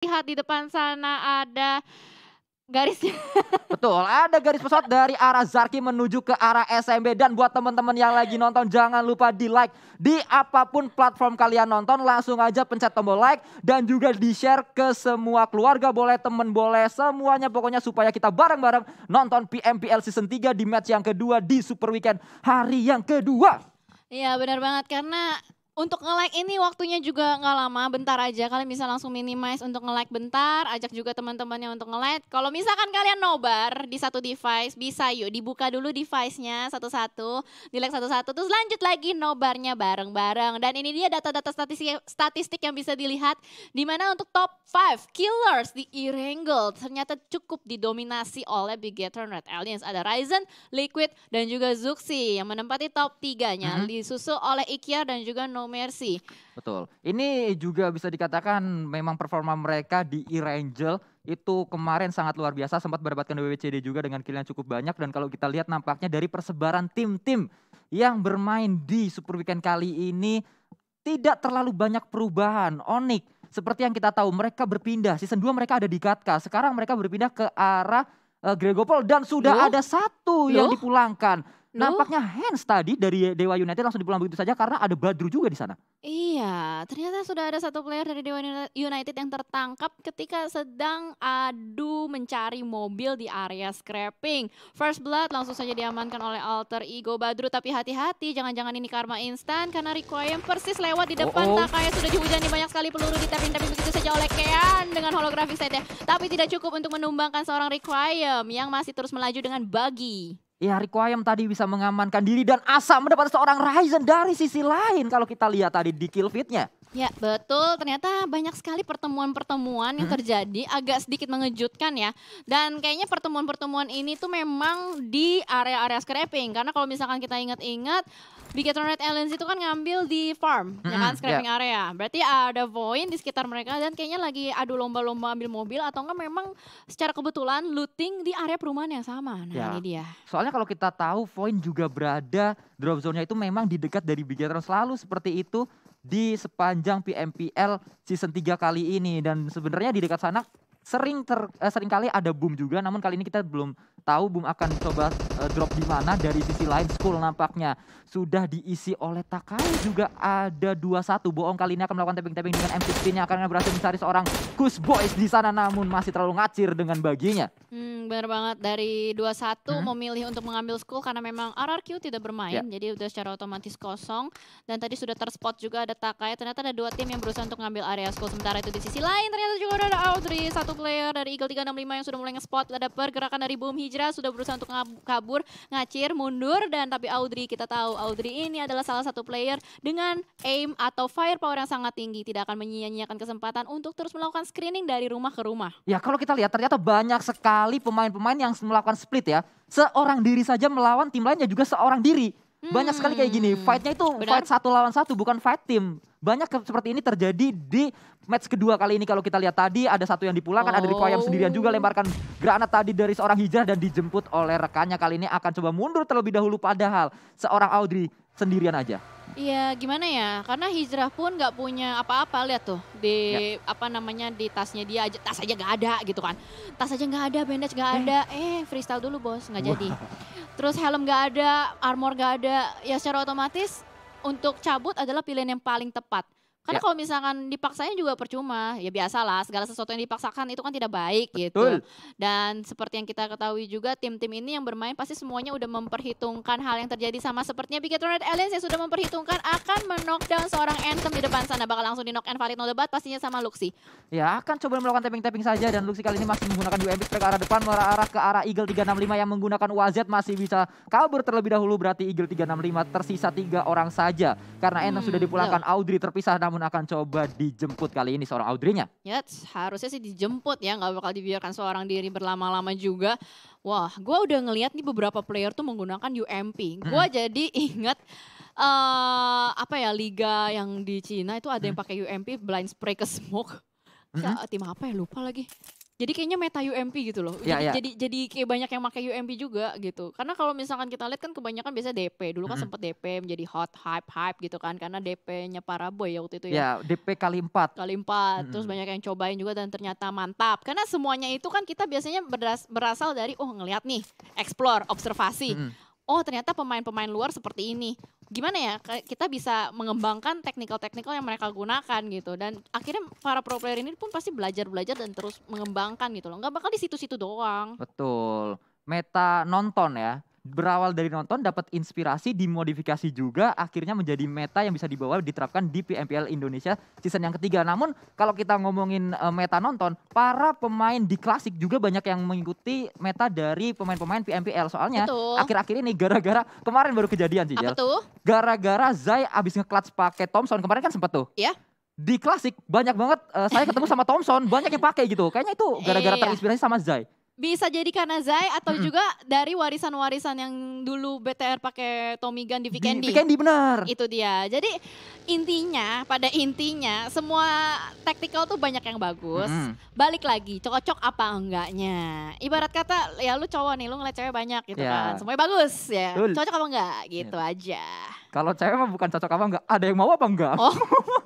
Lihat di depan sana ada garisnya. Betul, ada garis pesawat dari arah Zarki menuju ke arah SMB. Dan buat teman-teman yang lagi nonton, jangan lupa di like. Di apapun platform kalian nonton, langsung aja pencet tombol like. Dan juga di share ke semua keluarga, boleh temen, boleh semuanya. Pokoknya supaya kita bareng-bareng nonton PMPL Season 3 di match yang kedua di Super Weekend hari yang kedua. Iya benar banget, karena untuk nge-like ini waktunya juga nggak lama, bentar aja. Kalian bisa langsung minimize untuk nge-like bentar, ajak juga teman-temannya untuk nge-like. Kalau misalkan kalian nobar di satu device, bisa yuk dibuka dulu device-nya satu-satu, di-like satu-satu, terus lanjut lagi nobarnya bareng-bareng. Dan ini dia data-data statistik yang bisa dilihat, di mana untuk top 5 killers di Erangel ternyata cukup didominasi oleh Bigetron Red Aliens. Ada Ryzen, Liquid, dan juga Zuxi yang menempati top 3-nya, disusul oleh Ikyar dan juga No Mercy. Betul. Ini juga bisa dikatakan memang performa mereka di Erangel itu kemarin sangat luar biasa, sempat mendapatkan WWCD juga dengan kill yang cukup banyak. Dan kalau kita lihat nampaknya dari persebaran tim-tim yang bermain di Super Weekend kali ini tidak terlalu banyak perubahan. Onyx seperti yang kita tahu mereka berpindah, season 2 mereka ada di Katka, sekarang mereka berpindah ke arah Gregopol dan sudah ada satu yang dipulangkan. Nampaknya Hans tadi dari Dewa United langsung dipulang begitu saja karena ada Badru juga di sana. Iya, ternyata sudah ada satu player dari Dewa United yang tertangkap ketika sedang adu mencari mobil di area scrapping. First Blood langsung saja diamankan oleh alter ego Badru, tapi hati-hati jangan-jangan ini karma instan karena Requiem persis lewat di depan. Takaya sudah dihujani banyak sekali peluru, ditapin-tapin begitu saja oleh Kean dengan holographic sight-nya. Tapi tidak cukup untuk menumbangkan seorang Requiem yang masih terus melaju dengan buggy. Ya, Requiem tadi bisa mengamankan diri dan Asa mendapat seorang Ryzen dari sisi lain kalau kita lihat tadi di kill feed-nya. Ya betul, ternyata banyak sekali pertemuan-pertemuan yang terjadi, agak sedikit mengejutkan ya. Dan kayaknya pertemuan-pertemuan ini tuh memang di area-area scrapping. Karena kalau misalkan kita ingat-ingat, Bigetron Red Aliens itu kan ngambil di farm, ya kan, scrapping area. Berarti ada Void di sekitar mereka dan kayaknya lagi adu lomba-lomba ambil mobil atau enggak memang secara kebetulan looting di area perumahan yang sama. Nah Ya, ini dia. soalnya kalau kita tahu Void juga berada, drop zone-nya itu memang di dekat dari Bigetron, selalu seperti itu di sepanjang PMPL season 3 kali ini. Dan sebenarnya di dekat sana sering kali ada boom juga, namun kali ini kita belum tahu boom akan coba drop di mana. Dari sisi lain Skull nampaknya sudah diisi oleh Takai, juga ada 2-1. Bohong kali ini akan melakukan tapping-tapping dengan M16-nya karena berhasil mencari seorang Kus Boys di sana, namun masih terlalu ngacir dengan baginya. Benar banget, dari 2-1 memilih untuk mengambil Skull karena memang RRQ tidak bermain, jadi udah secara otomatis kosong. Dan tadi sudah terspot juga ada Takai, ternyata ada 2 tim yang berusaha untuk mengambil area Skull. Sementara itu di sisi lain ternyata juga ada Audrey, satu player dari Eagle 365 yang sudah mulai nge-spot. Ada pergerakan dari Boom Hijrah, sudah berusaha untuk kabur, ngacir, mundur. Dan tapi Audrey, kita tahu Audrey ini adalah salah satu player dengan aim atau firepower yang sangat tinggi, tidak akan menyia-nyiakan kesempatan untuk terus melakukan screening dari rumah ke rumah. Ya, kalau kita lihat ternyata banyak sekali pemain-pemain yang melakukan split ya. Seorang diri saja melawan tim lainnya juga seorang diri. Banyak sekali kayak gini, fight-nya itu fight 1 lawan 1 bukan fight tim. Banyak seperti ini terjadi di match kedua kali ini. Kalau kita lihat tadi ada satu yang dipulangkan, ada Requiem sendirian juga lemparkan granat tadi dari seorang Hijrah dan dijemput oleh rekannya. Kali ini akan coba mundur terlebih dahulu, padahal seorang Audrey sendirian aja. Iya, gimana ya, karena Hijrah pun nggak punya apa-apa, lihat tuh di apa namanya, di tasnya dia aja, tas aja nggak ada gitu kan, tas aja nggak ada, bandage nggak ada, freestyle dulu bos, nggak jadi. Terus helm nggak ada, armor nggak ada, ya secara otomatis untuk cabut adalah pilihan yang paling tepat. Karena kalau misalkan dipaksanya juga percuma, ya biasalah segala sesuatu yang dipaksakan itu kan tidak baik gitu. Dan seperti yang kita ketahui juga tim-tim ini yang bermain pasti semuanya udah memperhitungkan hal yang terjadi, sama sepertinya Bigetron Red Aliens yang sudah memperhitungkan akan men-knockdown seorang Anthem di depan sana. Bakal langsung di-knock and valid no debat pastinya sama Luxi. Ya, akan coba melakukan tapping-tapping saja dan Luxi kali ini masih menggunakan UMP ke arah depan, mengarah ke arah Eagle 365 yang menggunakan UAZ masih bisa kabur terlebih dahulu. Berarti Eagle 365 tersisa 3 orang saja karena Anthem sudah dipulangkan. Audrey terpisah namun akan coba dijemput kali ini seorang Audrey-nya. Ya, harusnya sih dijemput ya, nggak bakal dibiarkan seorang diri berlama-lama juga. Wah, gue udah ngeliat nih beberapa player tuh menggunakan UMP. Gue jadi ingat apa ya, liga yang di Cina itu ada yang pakai UMP blind spray ke smoke. Tim apa ya, lupa lagi. Jadi kayaknya meta UMP gitu loh. Ya, ya. Jadi kayak banyak yang pakai UMP juga gitu. Karena kalau misalkan kita lihat kan kebanyakan biasa DP. Dulu kan Mm-mm. sempet DP menjadi hot hype gitu kan. Karena DP-nya para boy ya waktu itu ya. Ya, DP kali 4. Kali 4. Terus Mm-mm. banyak yang cobain juga dan ternyata mantap. Karena semuanya itu kan kita biasanya berasal dari ngelihat nih, explore, observasi. Mm-mm. Oh ternyata pemain-pemain luar seperti ini. Gimana ya kita bisa mengembangkan teknikal-teknikal yang mereka gunakan gitu. Dan akhirnya para pro player ini pun pasti belajar-belajar dan terus mengembangkan gitu loh. Nggak bakal di situ-situ doang. Betul. Meta nonton ya. Berawal dari nonton dapat inspirasi dimodifikasi juga akhirnya menjadi meta yang bisa dibawa diterapkan di PMPL Indonesia season yang ketiga. Namun kalau kita ngomongin meta nonton, para pemain di klasik juga banyak yang mengikuti meta dari pemain-pemain PMPL. Soalnya Betul. akhir-akhir ini gara-gara kemarin baru kejadian sih, Apa Jel. tuh? Gara-gara Zai abis nge-clutch pakai Thompson kemarin kan sempet tuh. Iya. Di klasik banyak banget saya ketemu sama Thompson, banyak yang pakai gitu. Kayaknya itu gara-gara Iya. terinspirasi sama Zai. Bisa jadi karena Zai atau juga dari warisan-warisan yang dulu BTR pakai Tommy Gun di Vikendi. Vikendi benar. Itu dia. Jadi pada intinya semua tactical tuh banyak yang bagus. Balik lagi cocok apa enggaknya. Ibarat kata ya lu cowok nih, lu ngeliat cewek banyak gitu kan. Semuanya bagus ya. Betul. Cocok apa enggak gitu aja. Kalau cewek mah bukan cocok apa enggak, ada yang mau apa enggak. Oh.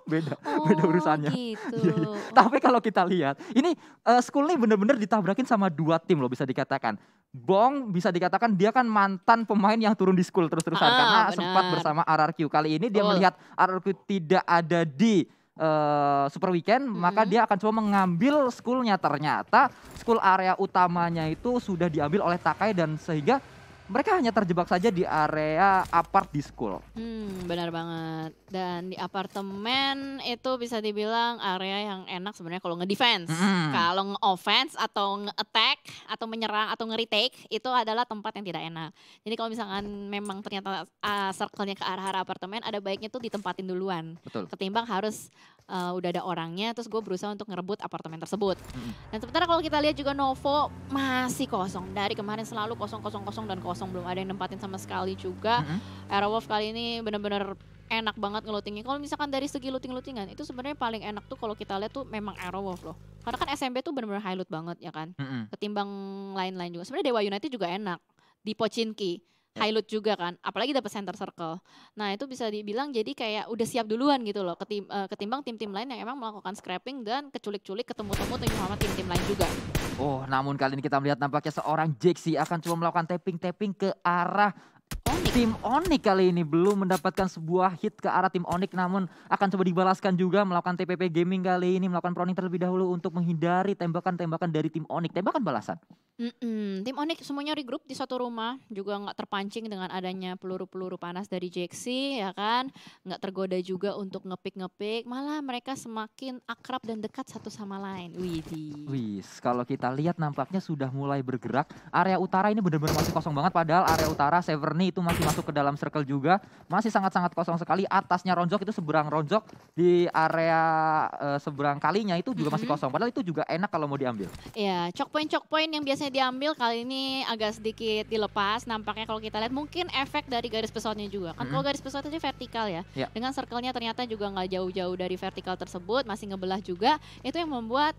beda urusannya. Gitu. Tapi kalau kita lihat, ini School nih bener-bener ditabrakin sama 2 tim loh bisa dikatakan. Bong bisa dikatakan dia kan mantan pemain yang turun di School terus-terusan karena benar. sempat bersama RRQ. Kali ini dia melihat RRQ tidak ada di Super Weekend, maka dia akan coba mengambil School-nya. Ternyata School area utamanya itu sudah diambil oleh Takai dan sehingga mereka hanya terjebak saja di area apart di School. Benar banget. Dan di apartemen itu bisa dibilang area yang enak sebenarnya kalau nge-defense. Kalau nge-offense atau nge-attack atau menyerang atau nge-retake itu adalah tempat yang tidak enak. Jadi kalau misalkan memang ternyata circle-nya ke arah apartemen, ada baiknya tuh ditempatin duluan. Betul. Ketimbang harus udah ada orangnya terus gue berusaha untuk ngerebut apartemen tersebut. Dan sementara kalau kita lihat juga Novo masih kosong. Dari kemarin selalu kosong dan kosong, belum ada yang nempatin sama sekali juga. Aerowolf kali ini benar-benar enak banget ngelootingnya. Kalau misalkan dari segi looting-lootingan itu sebenarnya paling enak tuh kalau kita lihat tuh memang Aerowolf loh. Karena kan SMB tuh benar-benar high loot banget ya kan. Ketimbang lain-lain juga. Sebenarnya Dewa United juga enak di Pochinki. High loot juga kan, apalagi dapat center circle. Nah itu bisa dibilang jadi kayak udah siap duluan gitu loh, ketimbang tim-tim lain yang emang melakukan scrapping dan keculik-culik ketemu-temu sama tim-tim lain juga. Oh, namun kali ini kita melihat nampaknya seorang Jaxi akan coba melakukan tapping ke arah tim Onyx kali ini. Belum mendapatkan sebuah hit ke arah tim Onyx, namun akan coba dibalaskan juga melakukan TPP Gaming kali ini, melakukan proning terlebih dahulu untuk menghindari tembakan-tembakan dari tim Onyx. Tembakan balasan. Tim Onyx semuanya regroup di satu rumah, juga nggak terpancing dengan adanya peluru-peluru panas dari Jaxi ya kan, nggak tergoda juga untuk ngepik, malah mereka semakin akrab dan dekat satu sama lain. Wih, kalau kita lihat nampaknya sudah mulai bergerak. Area utara ini benar-benar masih kosong banget, padahal area utara Severny itu masih masuk ke dalam circle juga, masih sangat-sangat kosong sekali. Atasnya Ronjok itu seberang Ronjok di area seberang kalinya itu juga masih kosong, padahal itu juga enak kalau mau diambil. Ya, choke point yang biasanya diambil kali ini agak sedikit dilepas. Nampaknya kalau kita lihat mungkin efek dari garis pesawatnya juga. Kan kalau garis pesawat itu vertikal ya. Dengan circle-nya ternyata juga nggak jauh-jauh dari vertikal tersebut, masih ngebelah juga. Itu yang membuat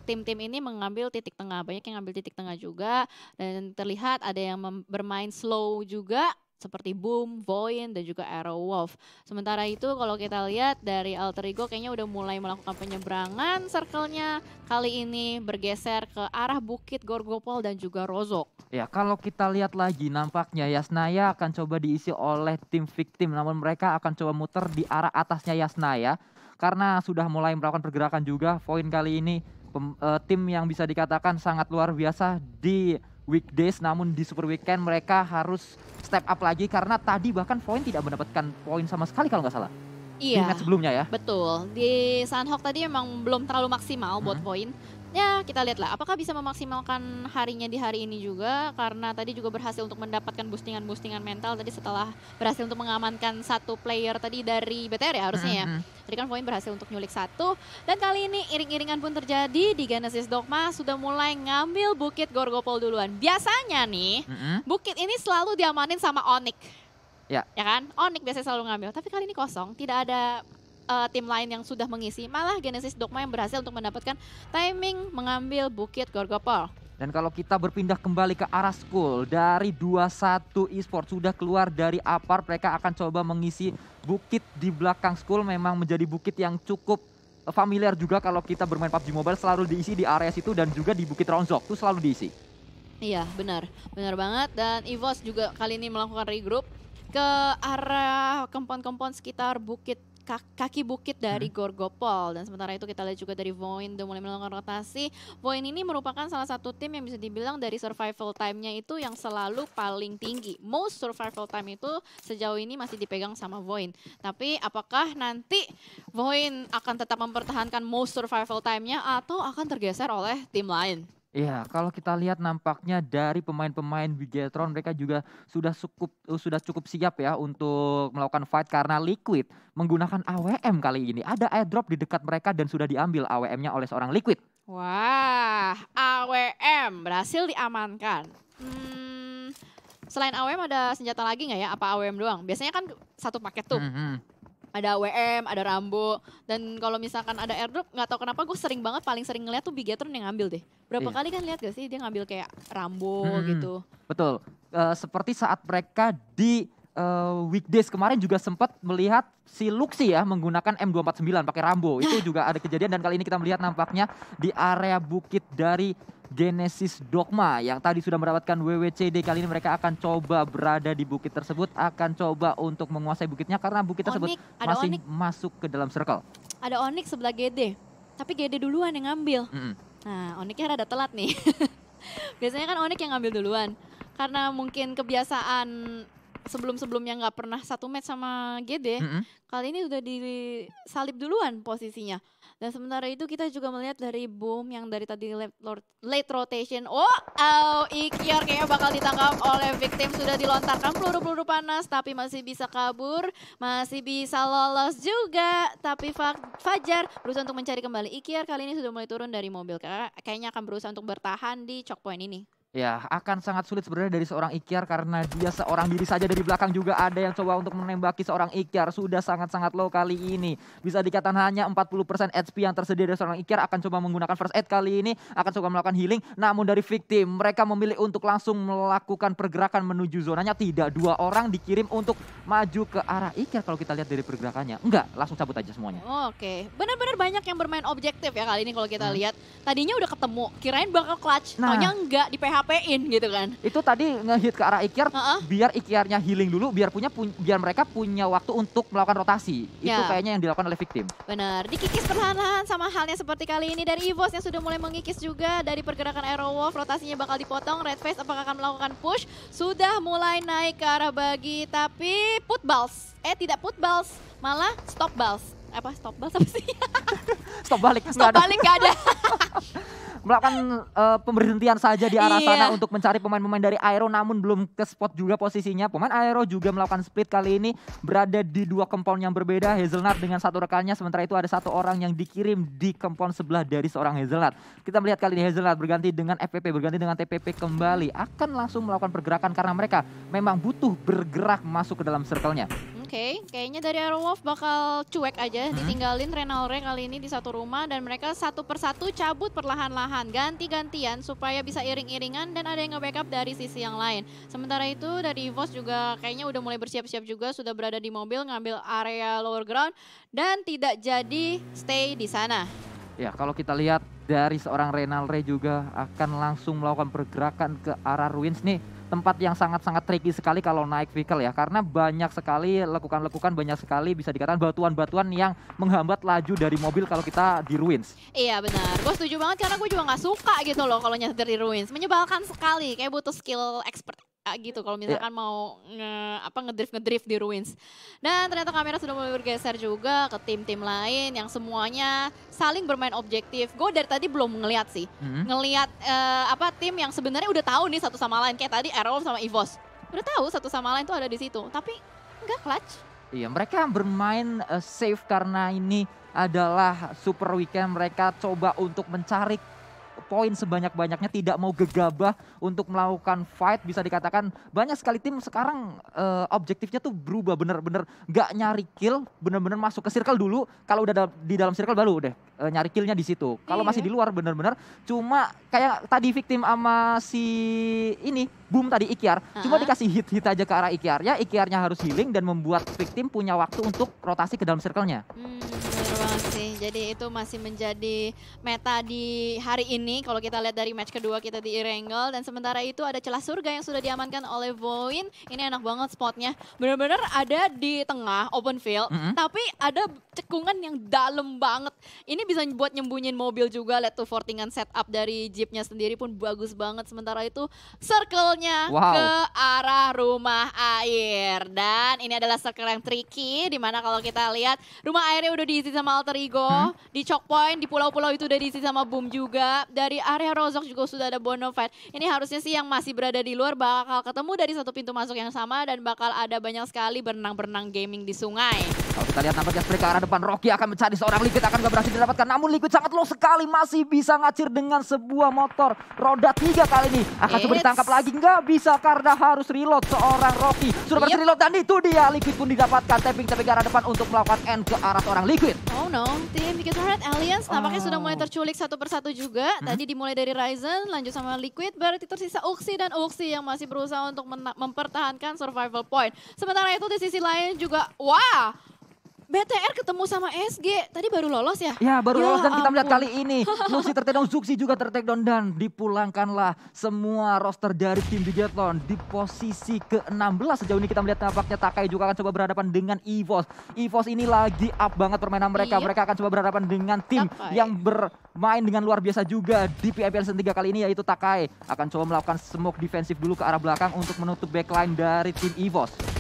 tim-tim ini mengambil titik tengah. Banyak yang ngambil titik tengah juga. Dan terlihat ada yang bermain slow juga. Seperti Boom, Voin, dan juga Aerowolf. Sementara itu kalau kita lihat dari Alter Ego kayaknya udah mulai melakukan penyeberangan circle-nya. Kali ini bergeser ke arah Bukit Gorgopol dan juga Rozok. Ya, kalau kita lihat lagi nampaknya Yasnaya akan coba diisi oleh tim victim. Namun mereka akan coba muter di arah atasnya Yasnaya. Karena sudah mulai melakukan pergerakan juga. Voin kali ini tim yang bisa dikatakan sangat luar biasa di weekdays, namun di Super Weekend mereka harus step up lagi karena tadi bahkan Voin tidak mendapatkan poin sama sekali kalau nggak salah. Iya. Di match sebelumnya ya. Betul. Di Sunhawk tadi memang belum terlalu maksimal buat Voin. Ya kita lihatlah apakah bisa memaksimalkan harinya di hari ini juga, karena tadi juga berhasil untuk mendapatkan boostingan mental tadi setelah berhasil untuk mengamankan satu player tadi dari BTR ya harusnya ya. Tadi kan Voin berhasil untuk nyulik satu, dan kali ini iring-iringan pun terjadi di Genesis Dogma sudah mulai ngambil Bukit Gorgopol duluan. Biasanya nih Bukit ini selalu diamanin sama Onyx. Ya kan? Onyx biasanya selalu ngambil, tapi kali ini kosong, tidak ada tim lain yang sudah mengisi, malah Genesis Dogma yang berhasil untuk mendapatkan timing mengambil Bukit Gorgopol. Dan kalau kita berpindah kembali ke arah School, dari 21 Esports sudah keluar dari Apar, mereka akan coba mengisi bukit di belakang School. Memang menjadi bukit yang cukup familiar juga kalau kita bermain PUBG Mobile, selalu diisi di area situ dan juga di Bukit Ronzok itu selalu diisi. Iya, benar banget. Dan EVOS juga kali ini melakukan regroup ke arah kompon-kompon sekitar kaki bukit dari Gorgopol. Dan sementara itu kita lihat juga dari Voin udah mulai melakukan rotasi. Voin ini merupakan salah satu tim yang bisa dibilang dari survival time-nya itu yang selalu paling tinggi. Most survival time itu sejauh ini masih dipegang sama Voin. Tapi apakah nanti Voin akan tetap mempertahankan most survival time-nya atau akan tergeser oleh tim lain? Iya, kalau kita lihat nampaknya dari pemain-pemain Bigetron, mereka juga sudah cukup siap ya untuk melakukan fight karena Liquid menggunakan AWM kali ini. Ada airdrop di dekat mereka dan sudah diambil AWM-nya oleh seorang Liquid. Wah, AWM berhasil diamankan. Selain AWM ada senjata lagi nggak ya? Apa AWM doang? Biasanya kan satu paket tuh. Ada AWM, ada Rambo, dan kalau misalkan ada airdrop, nggak tahu kenapa gue paling sering ngeliat tuh Bigetron yang ngambil deh. Berapa kali kan lihat gak sih dia ngambil kayak Rambo gitu. Betul, seperti saat mereka di weekdays kemarin juga sempat melihat si Luxi ya menggunakan M249 pakai Rambo. Itu juga ada kejadian dan kali ini kita melihat nampaknya di area bukit dari Genesis Dogma yang tadi sudah mendapatkan WWCD. Kali ini mereka akan coba berada di bukit tersebut, akan coba untuk menguasai bukitnya karena bukit tersebut masih masuk ke dalam circle. Ada Onyx sebelah GD, tapi GD duluan yang ngambil. Nah, Onyxnya rada telat nih. Biasanya kan Onyx yang ngambil duluan karena mungkin kebiasaan sebelum-sebelumnya nggak pernah satu match sama GD, kali ini udah disalib duluan posisinya. Dan sementara itu kita juga melihat dari Boom yang dari tadi late rotation. Ikiar kayaknya bakal ditangkap oleh victim, sudah dilontarkan peluru-peluru panas tapi masih bisa kabur, masih bisa lolos juga. Tapi Fajar berusaha untuk mencari kembali. Ikiar kali ini sudah mulai turun dari mobil, kayaknya akan berusaha untuk bertahan di choke point ini. Ya, akan sangat sulit sebenarnya dari seorang Ikiar karena dia seorang diri saja. Dari belakang juga ada yang coba untuk menembaki seorang Ikiar. Sudah sangat-sangat low kali ini. Bisa dikatakan hanya 40% HP yang tersedia dari seorang Ikiar. Akan coba menggunakan first aid kali ini. Akan coba melakukan healing. Namun dari victim, mereka memilih untuk langsung melakukan pergerakan menuju zonanya. Tidak, 2 orang dikirim untuk maju ke arah Ikiar kalau kita lihat dari pergerakannya. Enggak, langsung cabut aja semuanya. Oke, benar-benar banyak yang bermain objektif ya kali ini kalau kita lihat. Tadinya udah ketemu, kirain bakal clutch. Taunya enggak, di PHP-in gitu kan. Itu tadi ngehit ke arah Ikiar, biar Ikiarnya healing dulu, biar mereka punya waktu untuk melakukan rotasi. Itu kayaknya yang dilakukan oleh victim. Benar, dikikis perlahan-lahan sama halnya seperti kali ini dari EVOS yang sudah mulai mengikis juga dari pergerakan Aerowolf. Rotasinya bakal dipotong, Redface apakah akan melakukan push? Sudah mulai naik ke arah bagi, tapi putballs. Tidak putballs, malah stop balls. Stop balls apa sih? Stop balik. Stop balik gak ada. Melakukan pemberhentian saja di arah sana untuk mencari pemain-pemain dari Aero, namun belum ke spot juga posisinya. Pemain Aero juga melakukan split kali ini, berada di 2 compound yang berbeda. Hazelnut dengan 1 rekannya, sementara itu ada 1 orang yang dikirim di compound sebelah dari seorang Hazelnut. Kita melihat kali ini Hazelnut berganti dengan FPP, berganti dengan TPP kembali. Akan langsung melakukan pergerakan karena mereka memang butuh bergerak masuk ke dalam circle-nya. Oke, kayaknya dari Aerowolf bakal cuek aja, ditinggalin Renalre kali ini di satu rumah dan mereka satu persatu cabut perlahan-lahan, ganti-gantian supaya bisa iring-iringan dan ada yang nge-backup dari sisi yang lain. Sementara itu dari EVOS juga kayaknya udah mulai bersiap-siap juga, sudah berada di mobil ngambil area lower ground dan tidak jadi stay di sana. Ya, kalau kita lihat dari seorang Renalre juga akan langsung melakukan pergerakan ke arah Ruins nih. Tempat yang sangat-sangat tricky sekali kalau naik vehicle ya. Karena banyak sekali lekukan-lekukan, banyak sekali bisa dikatakan batuan-batuan yang menghambat laju dari mobil kalau kita di Ruins. Iya benar, gue setuju banget karena gue juga gak suka gitu loh kalau nyetir di Ruins. Menyebalkan sekali, kayak butuh skill expert gitu kalau misalkan mau ngedrift di Ruins. Dan ternyata kamera sudah mulai bergeser juga ke tim-tim lain yang semuanya saling bermain objektif. Gue dari tadi belum ngelihat sih, ngelihat tim yang sebenarnya udah tahu nih satu sama lain, kayak tadi Aerowolf sama EVOS. Udah tahu satu sama lain tuh ada di situ, tapi enggak clutch. Iya, mereka bermain safe karena ini adalah super weekend. Mereka coba untuk mencari poin sebanyak-banyaknya, tidak mau gegabah untuk melakukan fight. Bisa dikatakan banyak sekali tim sekarang objektifnya tuh berubah, bener-bener gak nyari kill, bener-bener masuk ke circle dulu. Kalau udah di dalam circle baru deh nyari killnya di situ. Kalau masih di luar bener-bener cuma kayak tadi victim sama si ini Boom tadi Ikyar, cuma dikasih hit aja ke arah Ikyarnya. Ikyarnya harus healing dan membuat victim punya waktu untuk rotasi ke dalam circle-nya. Bener banget sih. Jadi itu masih menjadi meta di hari ini kalau kita lihat dari match kedua kita di Erangel. Dan sementara itu ada celah surga yang sudah diamankan oleh Voin. Ini enak banget spotnya. Bener-bener ada di tengah open field, tapi ada cekungan yang dalam banget. Ini bisa buat nyembunyiin mobil juga. Lihat tuh fortingan setup dari jeepnya sendiri pun bagus banget. Sementara itu circle-nya ke arah rumah air. Dan ini adalah circle yang tricky, dimana kalau kita lihat rumah airnya udah diisi sama Alter Ego, di choke point, di pulau-pulau itu udah diisi sama Boom juga. Dari area Rozok juga sudah ada Bonafide. Ini harusnya sih yang masih berada di luar bakal ketemu dari satu pintu masuk yang sama dan bakal ada banyak sekali berenang-berenang gaming di sungai. Kalau kita lihat nampaknya spray ke arah depan, Rocky akan mencari seorang Liquid, akan gak berhasil didapatkan. Namun Liquid sangat low sekali, masih bisa ngacir dengan sebuah motor roda 3 kali ini. Akan coba ditangkap lagi, nggak bisa karena harus reload seorang Rocky. Sudah berhasil reload dan itu dia Liquid pun didapatkan. Tapping ke arah depan untuk melakukan end ke arah seorang Liquid. Oh no, tim Wicked Heart Alliance nampaknya sudah mulai terculik satu persatu juga. Tadi dimulai dari Ryzen, lanjut sama Liquid, berarti tersisa Uxie dan Uxie yang masih berusaha untuk mempertahankan survival point. Sementara itu di sisi lain juga, wah, BTR ketemu sama SG, tadi baru lolos ya? Ya baru lolos dan kita melihat kali ini Lucy tertakedown, Zuxi juga tertakedown dan dipulangkanlah semua roster dari tim Bigethlon di posisi ke-16. Sejauh ini kita melihat nampaknya Takai juga akan coba berhadapan dengan EVOS. EVOS ini lagi up banget permainan mereka. Mereka akan coba berhadapan dengan tim yang bermain dengan luar biasa juga di PIPL Season 3 kali ini, yaitu Takai. Akan coba melakukan smoke defensif dulu ke arah belakang untuk menutup backline dari tim EVOS.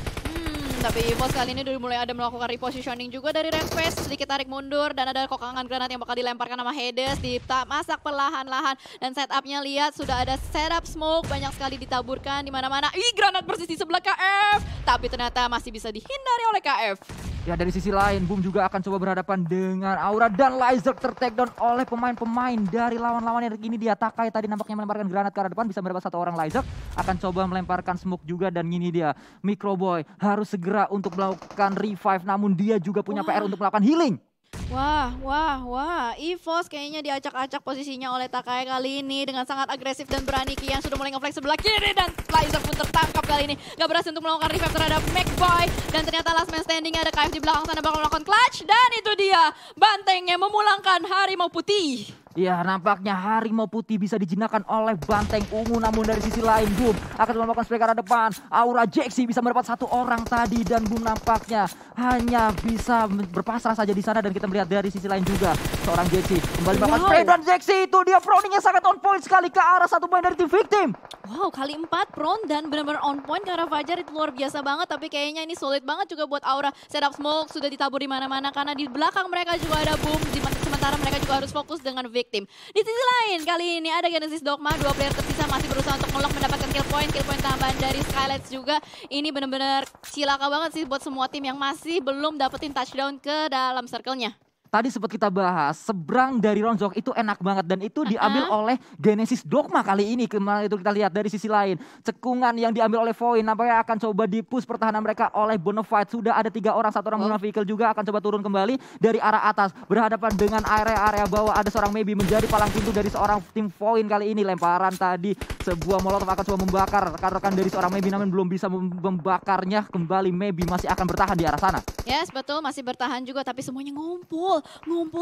Tapi EVOS kali ini udah mulai ada melakukan repositioning juga dari Rampage, sedikit tarik mundur dan ada kokangan granat yang bakal dilemparkan sama Hades, dimasak perlahan-lahan dan setupnya lihat sudah ada setup smoke banyak sekali ditaburkan di mana-mana. Ih, granat persis di sebelah KF, tapi ternyata masih bisa dihindari oleh KF. Ya dari sisi lain, Boom juga akan coba berhadapan dengan Aura dan Lyzerk tertakedown oleh pemain-pemain dari lawan-lawannya. Ini dia Takai tadi nampaknya melemparkan granat ke arah depan, bisa mendapat satu orang. Lyzerk akan coba melemparkan smoke juga dan ini dia Microboy harus segera untuk melakukan revive, namun dia juga punya PR untuk melakukan healing. Wah, EVOS kayaknya diacak-acak posisinya oleh Takai kali ini dengan sangat agresif dan berani. Kian sudah mulai nge-flank sebelah kiri dan Lyzerk pun tertangkap kali ini. Gak berhasil untuk melakukan revive terhadap McBoy dan ternyata last man standing ada KF di belakang sana bakal melakukan clutch dan itu dia bantengnya memulangkan Harimau Putih. Ya nampaknya Harimau Putih bisa dijinakan oleh Banteng Ungu, namun dari sisi lain Boom akan melakukan spray ke arah depan. Aura Jaxi bisa mendapat satu orang tadi dan Boom nampaknya hanya bisa berpasrah saja di sana. Dan kita melihat dari sisi lain juga seorang Jaxi kembali melakukan spray dan Jaxi itu dia prowningnya sangat on point sekali ke arah satu poin dari tim victim. Wow, kali 4 prone dan benar-benar on point ke arah Fajar itu luar biasa banget. Tapi kayaknya ini solid banget juga buat Aura. Setup smoke sudah ditabur di mana-mana karena di belakang mereka juga ada Boom. Sementara mereka juga harus fokus dengan victim. Di sisi lain kali ini ada Genesis Dogma, 2 player tersisa masih berusaha untuk ngelok mendapatkan kill point tambahan dari Skylights juga. Ini benar-benar cilaka banget sih buat semua tim yang masih belum dapetin touchdown ke dalam circle-nya. Tadi sempat kita bahas, seberang dari Ronzok itu enak banget dan itu diambil oleh Genesis Dogma kali ini. Kemarin itu kita lihat dari sisi lain, cekungan yang diambil oleh Voin nampaknya akan coba di-push pertahanan mereka oleh Bonafide. Sudah ada 3 orang, 1 orang guna vehicle juga akan coba turun kembali dari arah atas. Berhadapan dengan area bawah, ada seorang Maybe menjadi palang pintu dari seorang tim Voin kali ini. Lemparan tadi, sebuah molotov akan coba membakar rekan-rekan dari seorang Maybe, namun belum bisa membakarnya kembali. Maybe masih akan bertahan di arah sana. Yes, betul, masih bertahan juga tapi semuanya ngumpul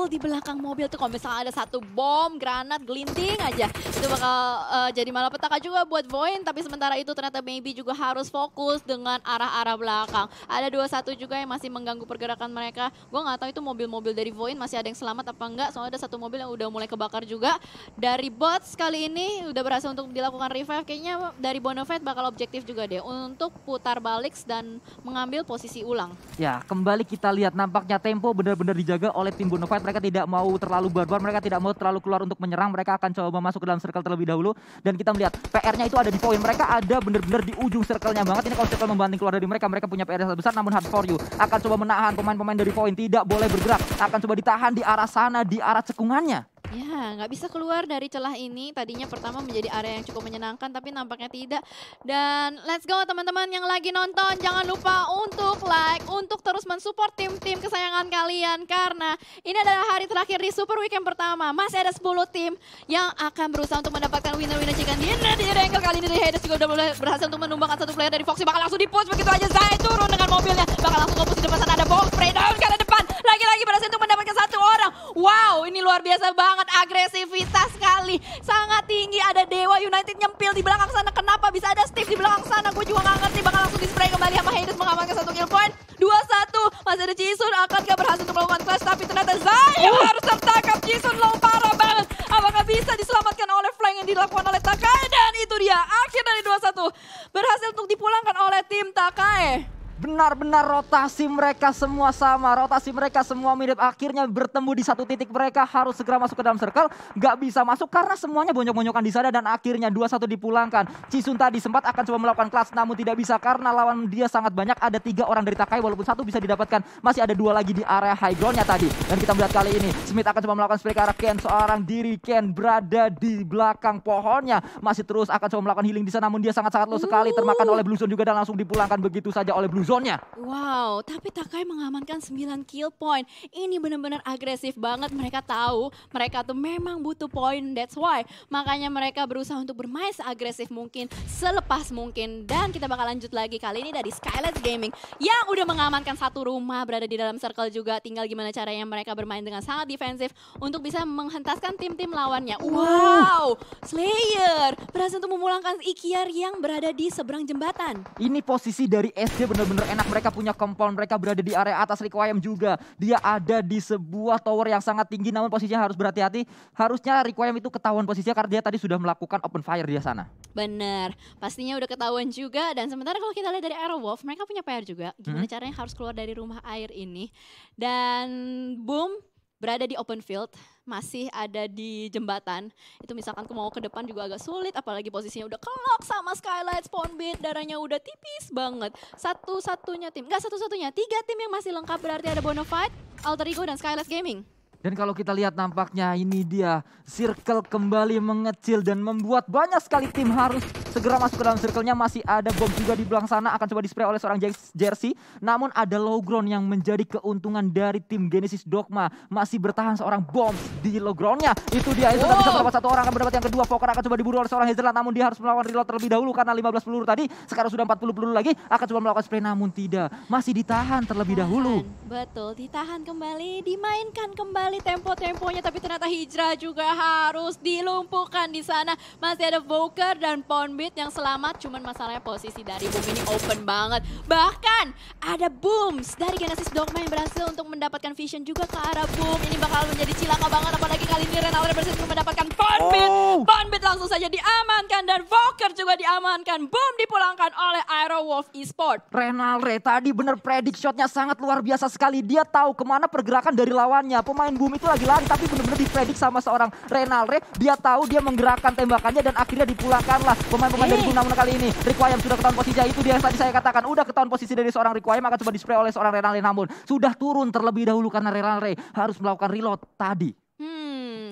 di belakang mobil tuh. Kalau misalnya ada satu bom, granat, gelinting aja, itu bakal jadi malapetaka juga buat Voin. Tapi sementara itu ternyata Maybe juga harus fokus dengan arah-arah belakang. Ada 2-1 juga yang masih mengganggu pergerakan mereka. Gue nggak tahu itu mobil-mobil dari Voin masih ada yang selamat apa enggak. Soalnya ada satu mobil yang udah mulai kebakar juga. Dari bots kali ini udah berhasil untuk dilakukan revive. Kayaknya dari Bonafide bakal objektif juga deh untuk putar balik dan mengambil posisi ulang. Ya, kembali kita lihat nampaknya tempo benar-benar dijaga oleh tim Bonafide. Mereka tidak mau terlalu barbar, mereka tidak mau terlalu keluar untuk menyerang. Mereka akan coba masuk ke dalam circle terlebih dahulu. Dan kita melihat PR-nya itu ada di Voin. Mereka ada benar-benar di ujung circle-nya banget. Ini kalau circle membanting keluar dari mereka, mereka punya PR yang besar. Namun hard for you akan coba menahan pemain-pemain dari Voin, tidak boleh bergerak. Akan coba ditahan di arah sana, di arah cekungannya. Ya, nggak bisa keluar dari celah ini. Tadinya pertama menjadi area yang cukup menyenangkan, tapi nampaknya tidak. Dan let's go teman-teman yang lagi nonton. Jangan lupa untuk like, untuk terus mensupport tim-tim kesayangan kalian. Karena ini adalah hari terakhir di Super Weekend pertama. Masih ada 10 tim yang akan berusaha untuk mendapatkan winner-winner chicken dinner. Di angle kali ini dari Hades juga udah berhasil untuk menumbangkan satu player dari Foxy. Bakal langsung di-push begitu aja. Zai turun dengan mobilnya. Bakal langsung nge-push di depan sana. Ada ball spray down ke depan. Lagi-lagi berhasil untuk mendapatkan satu orang. Wow, ini luar biasa banget. Agresivitas sekali, sangat tinggi. Ada Dewa United nyempil di belakang sana. Kenapa bisa ada Steve di belakang sana? Gue juga gak ngerti. Bakal langsung di-spray kembali sama Hades mengamankan satu kill point. 2-1, masih ada Jisun. Akankah berhasil untuk melakukan clash? Tapi ternyata Zai harus tertangkap. Jisun low parah banget. Apakah bisa diselamatkan oleh flank yang dilakukan oleh Takae? Dan itu dia, akhir dari 2-1. Berhasil untuk dipulangkan oleh tim Takae. Benar-benar rotasi mereka semua sama, rotasi mereka semua mirip. Akhirnya bertemu di satu titik, mereka harus segera masuk ke dalam circle. Gak bisa masuk karena semuanya bonyok-bonyokan di sana dan akhirnya 2-1 dipulangkan. Jisun tadi sempat akan coba melakukan clutch namun tidak bisa karena lawan dia sangat banyak. Ada 3 orang dari Takae walaupun 1 bisa didapatkan. Masih ada 2 lagi di area high groundnya tadi. Dan kita melihat kali ini Smith akan coba melakukan spray ke arah Ken. Seorang diri Ken berada di belakang pohonnya. Masih terus akan coba melakukan healing di sana namun dia sangat-sangat low sekali. Termakan oleh Blue Zone juga dan langsung dipulangkan begitu saja oleh Blue Zone-nya. Wow, tapi Takae mengamankan 9 kill point. Ini benar-benar agresif banget. Mereka tahu mereka tuh memang butuh poin. That's why makanya mereka berusaha untuk bermain seagresif mungkin, selepas mungkin. Dan kita bakal lanjut lagi kali ini dari Skylights Gaming yang udah mengamankan satu rumah, berada di dalam circle juga. Tinggal gimana caranya mereka bermain dengan sangat defensif untuk bisa menghentaskan tim-tim lawannya. Wow, Slayer berhasil untuk memulangkan Ikiar yang berada di seberang jembatan. Ini posisi dari SG benar-benar enak. Mereka punya compound, mereka berada di area atas. Requiem juga, dia ada di sebuah tower yang sangat tinggi namun posisinya harus berhati-hati. Harusnya Requiem itu ketahuan posisinya karena dia tadi sudah melakukan open fire di sana. Bener, pastinya udah ketahuan juga. Dan sementara kalau kita lihat dari Aerowolf, mereka punya PR juga. Gimana caranya harus keluar dari rumah air ini. Dan boom, berada di open field, masih ada di jembatan. Itu misalkan mau ke depan juga agak sulit, apalagi posisinya udah kelok sama Skylights, Spawnbit, darahnya udah tipis banget. Satu-satunya tim, nggak satu-satunya, 3 tim yang masih lengkap berarti ada Bonafide, Alter Ego, dan Skylights Gaming. Dan kalau kita lihat nampaknya ini dia circle kembali mengecil dan membuat banyak sekali tim harus segera masuk ke dalam circle-nya. Masih ada bom juga di belakang sana akan coba di-spray oleh seorang jersey. Namun ada low ground yang menjadi keuntungan dari tim Genesis Dogma. Masih bertahan seorang bom di low ground-nya. Itu dia, itu sudah bisa mendapat satu orang, akan mendapat yang kedua. Poker akan coba diburu oleh seorang Hazelnut namun dia harus melakukan reload terlebih dahulu karena 15 peluru tadi. Sekarang sudah 40 peluru lagi, akan coba melakukan spray namun tidak. Masih ditahan terlebih dahulu. Betul, ditahan kembali, dimainkan kembali tempo-temponya, tapi ternyata Hijrah juga harus dilumpuhkan di sana. Masih ada Voker dan Poundbeat yang selamat, cuman masalahnya posisi dari Boom ini open banget. Bahkan ada Booms dari Genesis Dogma yang berhasil untuk mendapatkan vision juga ke arah Boom. Ini bakal menjadi cilaka banget, apalagi kali ini Renalre berhasil untuk mendapatkan Poundbeat. Poundbeat langsung saja diamankan dan Voker juga diamankan. Boom dipulangkan oleh Aerowolf Esports. Renalre tadi bener predict shotnya sangat luar biasa sekali. Dia tahu kemana pergerakan dari lawannya. Pemain Boom itu lagi lari tapi benar-benar dipredik sama seorang Renalre. Dia tahu dia menggerakkan tembakannya dan akhirnya dipulangkanlah pemain-pemain dari Boom. Namun kali ini Requiem sudah ketahuan posisinya. Itu dia yang tadi saya katakan, udah ketahuan posisi dari seorang Requiem, akan coba di-spray oleh seorang Renalre namun sudah turun terlebih dahulu karena Renalre harus melakukan reload tadi.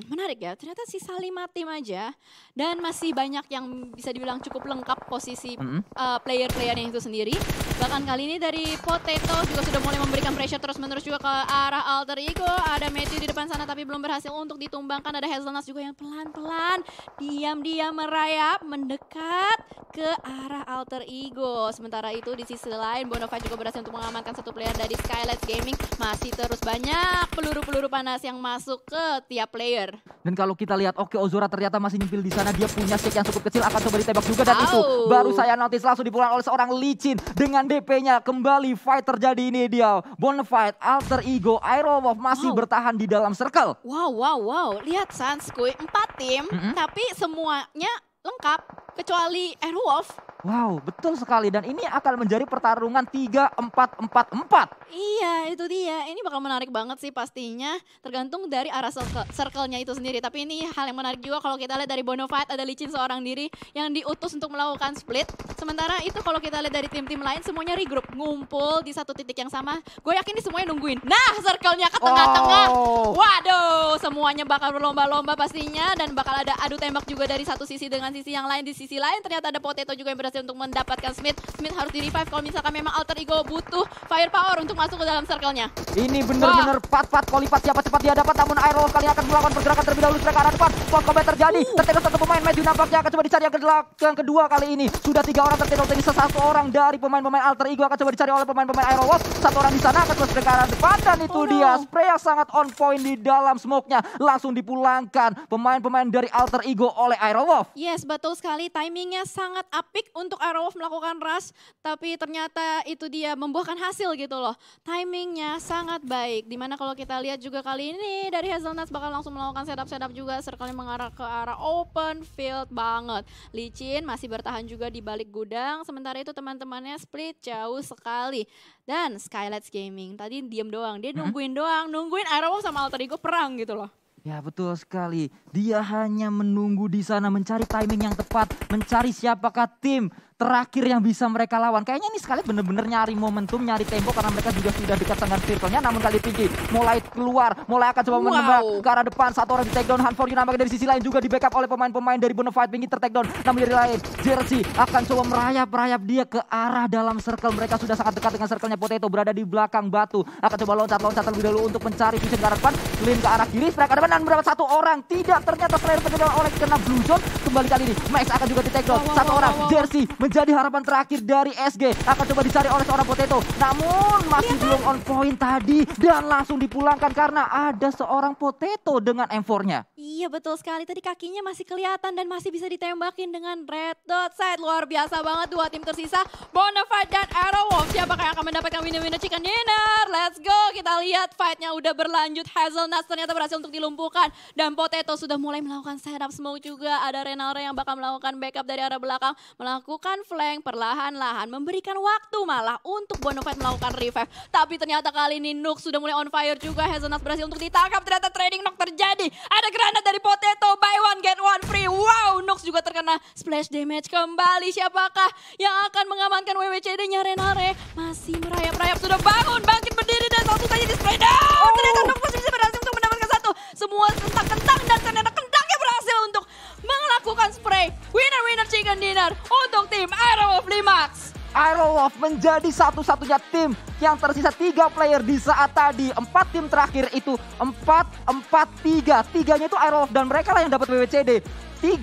Menarik ya, ternyata sisa 5 tim aja dan masih banyak yang bisa dibilang cukup lengkap posisi player-playernya itu sendiri. Bahkan kali ini dari Potato juga sudah mulai memberikan pressure terus-menerus juga ke arah Alter Ego. Ada Matthew di depan sana tapi belum berhasil untuk ditumbangkan. Ada Hazelnut juga yang pelan-pelan diam-diam merayap mendekat ke arah Alter Ego. Sementara itu di sisi lain Bonafide juga berhasil untuk mengamankan satu player dari Skylights Gaming. Masih terus banyak peluru-peluru panas yang masuk ke tiap player. Dan kalau kita lihat, oke, Ozora ternyata masih nyempil di sana. Dia punya shake yang cukup kecil, akan coba ditembak juga. Dan itu baru saya notice langsung dipulang oleh seorang Licin. Dengan DP-nya kembali fight terjadi. Ini dia Bonafide, Alter Ego, Aerowolf masih bertahan di dalam circle. Wow. Lihat Sanskuy, 4 tim tapi semuanya lengkap kecuali Aerowolf. Wow, betul sekali. Dan ini akan menjadi pertarungan 3-4-4-4. Iya, itu dia. Ini bakal menarik banget sih pastinya. Tergantung dari arah circle-nya itu sendiri. Tapi ini hal yang menarik juga kalau kita lihat dari Bonafide, ada Lee Chin seorang diri yang diutus untuk melakukan split. Sementara itu kalau kita lihat dari tim-tim lain semuanya regroup, ngumpul di satu titik yang sama. Gue yakin ini semuanya nungguin. Nah, circle-nya ke tengah-tengah. Waduh, semuanya bakal berlomba-lomba pastinya. Dan bakal ada adu tembak juga dari satu sisi dengan sisi yang lain. Di sisi lain ternyata ada Potato juga yang berhasil untuk mendapatkan Smith. Smith harus di-revive kalau misalkan memang Alter Ego butuh firepower untuk masuk ke dalam circle-nya. Ini benar-benar pat-pat kolipat, siapa cepat dia dapat, namun Aerolf kali akan melakukan pergerakan terlebih dahulu ke arah depan. Point combat terjadi, tertinggal satu pemain, Maju nampaknya akan coba dicari yang kedua kali ini. Sudah 3 orang tertinggal, jadi satu orang dari pemain-pemain Alter Ego akan coba dicari oleh pemain-pemain Aerolf. Satu orang di sana akan terus ke arah depan, dan itu dia spray yang sangat on point di dalam smoke-nya. Langsung dipulangkan pemain-pemain dari Alter Ego oleh Aerolf. Yes, betul sekali. Timingnya sangat apik untuk Aerolf melakukan rush, tapi ternyata itu dia membuahkan hasil gitu loh. Timingnya sangat baik. Dimana kalau kita lihat juga kali ini dari Hazelnuts bakal langsung melakukan setup juga, circle-nya mengarah ke arah open field banget. Lee Chin masih bertahan juga di balik gudang, sementara itu teman-temannya split jauh sekali. Dan Skylights Gaming tadi diem doang, dia nungguin Aerolf sama Alter Ego perang gitu loh. Ya betul sekali, dia hanya menunggu di sana mencari timing yang tepat, mencari siapakah tim terakhir yang bisa mereka lawan. Kayaknya ini sekali bener-bener nyari momentum, nyari tempo karena mereka juga sudah dekat dengan circle-nya. Namun kali tinggi mulai keluar, mulai akan coba menembak ke arah depan. Satu orang di take down, Hunt for You nampaknya dari sisi lain juga di backup oleh pemain-pemain dari Bonafide. Pinggir ter-take down, namun dari lain Jersey akan coba merayap-rayap dia ke arah dalam circle. Mereka sudah sangat dekat dengan circle-nya. Potato berada di belakang batu, akan coba loncat terlebih dahulu untuk mencari vision ke arah depan. Lin ke arah kiri, strike ke depan dan mendapat satu orang. Tidak, ternyata Slayer penyedotan oleh kena Blue Zone. Kembali kali ini Max akan juga di take down. Satu orang, Jersey menjadi harapan terakhir dari SG, akan coba dicari oleh seorang Potato, namun masih belum on point tadi dan langsung dipulangkan karena ada seorang Potato dengan M4-nya. Iya betul sekali, tadi kakinya masih kelihatan dan masih bisa ditembakin dengan red dot sight. Luar biasa banget dua tim tersisa, Bonafide dan Aerowolf. Siapakah yang akan mendapatkan winner chicken dinner? Let's go, kita lihat fight-nya udah berlanjut. Hazelnuts ternyata berhasil untuk dilumpuhkan dan Potato sudah mulai melakukan setup smoke juga. Ada Renalre yang bakal melakukan backup dari arah belakang, melakukan flank perlahan-lahan, memberikan waktu malah untuk Bonafide melakukan revive. Tapi ternyata kali ini Nook sudah mulai on fire juga. Hazelnuts berhasil untuk ditangkap, ternyata trading knock terjadi. Ada granat dari Potato, buy one get one free. Wow, Nook juga terkena splash damage kembali. Siapakah yang akan mengamankan WWCD-nya? Renalre masih merayap-rayap, sudah bangun, bangkit berdiri dan langsung saja di spray down. Ternyata Nook masih bisa berhasil untuk mendapatkan satu. Semua kentang-kentang dan ternyata kentangnya berhasil untuk melakukan spray. Winner chicken dinner untuk tim Aerowolf Limax. Aerowolf menjadi satu-satunya tim yang tersisa 3 player di saat tadi 4 tim terakhir itu 4-4-3. Tiganya itu Aerowolf dan mereka lah yang dapat WWCD. 3